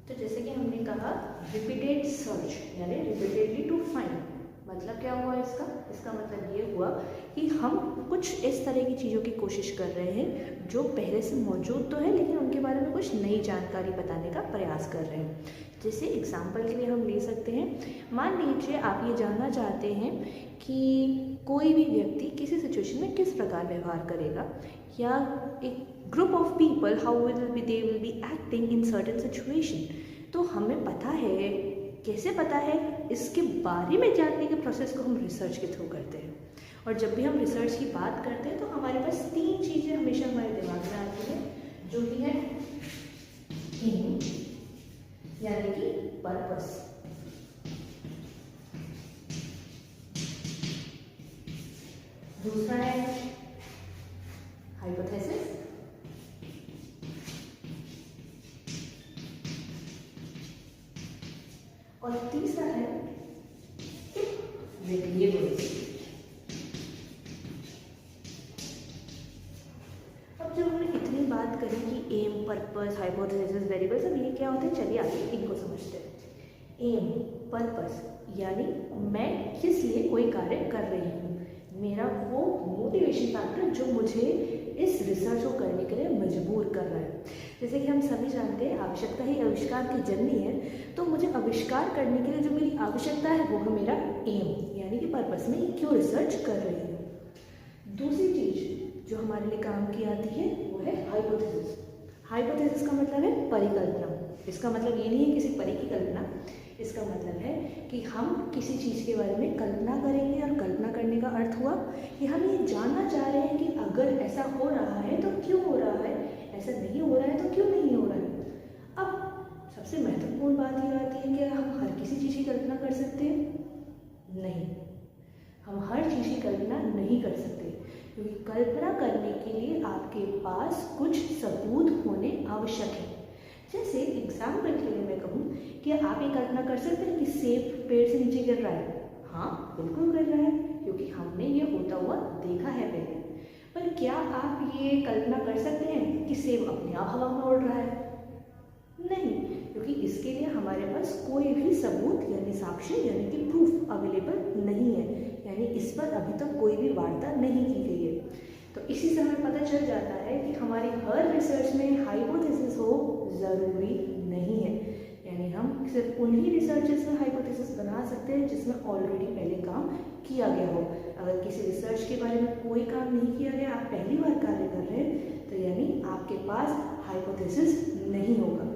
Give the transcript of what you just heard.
तो जैसे कि हमने कहा रिपीटेड सर्च यानी रिपीटेडली टू फाइंड, मतलब क्या हुआ इसका मतलब ये हुआ कि हम कुछ इस तरह की चीज़ों की कोशिश कर रहे हैं जो पहले से मौजूद तो है लेकिन उनके बारे में कुछ नई जानकारी बताने का प्रयास कर रहे हैं। जैसे एग्जाम्पल के लिए हम ले सकते हैं, मान लीजिए आप ये जानना चाहते हैं कि कोई भी व्यक्ति किसी सिचुएशन में किस प्रकार व्यवहार करेगा, या एक group of people how they will be acting in certain situation. तो हमें पता है, कैसे पता है, इसके बारे में जानने के प्रोसेस को हम रिसर्च के थ्रू करते हैं। और जब भी हम रिसर्च की बात करते हैं तो हमारे पास 3 चीज़ें हमेशा हमारे दिमाग में आती हैं, जो कि है एम यानी कि पर्पस, दूसरा है हाइपोथेसिस, और तीसरा है वेरिएबल्स। अब जब हमने इतनी बात करी कि एम, पर्पस, हाइपोथेसिस, वेरिएबल्स, अब ये क्या होते हैं, चलिए आगे इनको समझते हैं। एम, पर्पस यानी मैं किस लिए कोई कार्य कर रही हूँ, मेरा वो मोटिवेशन फैक्टर जो मुझे इस रिसर्च को करने के लिए मजबूर कर रहा है। जैसे कि हम सभी जानते हैं आवश्यकता ही आविष्कार की जननी है, तो मुझे आविष्कार करने के लिए जो मेरी आवश्यकता है वो है मेरा एम यानी कि पर्पस, में क्यों रिसर्च कर रही हूँ। दूसरी चीज़ जो हमारे लिए काम की आती है वो है हाइपोथेसिस। हाइपोथेसिस का मतलब है परिकल्पना। इसका मतलब ये नहीं है किसी परी की कल्पना, इसका मतलब है कि हम किसी चीज़ के बारे में कल्पना करेंगे, और कल्पना करने का अर्थ हुआ कि हम ये जानना चाह रहे हैं कि अगर ऐसा हो रहा है तो क्यों हो रहा है, ऐसा नहीं हो रहा है तो क्यों नहीं हो रहा है। अब सबसे महत्वपूर्ण बात ये आती है कि हम हर किसी चीज़ की कल्पना कर सकते हैं? नहीं, हम हर चीज़ की कल्पना नहीं कर सकते, क्योंकि कल्पना करने के लिए आपके पास कुछ सबूत होने आवश्यक है। जैसे एग्जाम्पल के लिए मैं कहूँ कि आप ये कल्पना कर सकते हैं कि सेब पेड़ से नीचे गिर रहा है। हाँ, बिल्कुल गिर रहा है, क्योंकि हमने ये होता हुआ देखा है पहले। पर क्या आप ये कल्पना कर सकते हैं कि सेब अपने आप हवा में उड़ रहा है? नहीं, क्योंकि इसके लिए हमारे पास कोई भी सबूत यानी साक्ष्य यानी कि प्रूफ अवेलेबल नहीं है, यानी इस पर अभी तक कोई भी वार्ता नहीं की गई है। तो इसी से हमें पता चल जाता है कि हमारी हर रिसर्च में हाइपोथेसिस हो ज़रूरी नहीं है, यानी हम सिर्फ उन्हीं रिसर्चेस में हाइपोथेसिस बना सकते हैं जिसमें ऑलरेडी पहले काम किया गया हो। अगर किसी रिसर्च के बारे में कोई काम नहीं किया गया, आप पहली बार कार्य कर रहे हैं, तो यानी आपके पास हाइपोथेसिस नहीं होगा।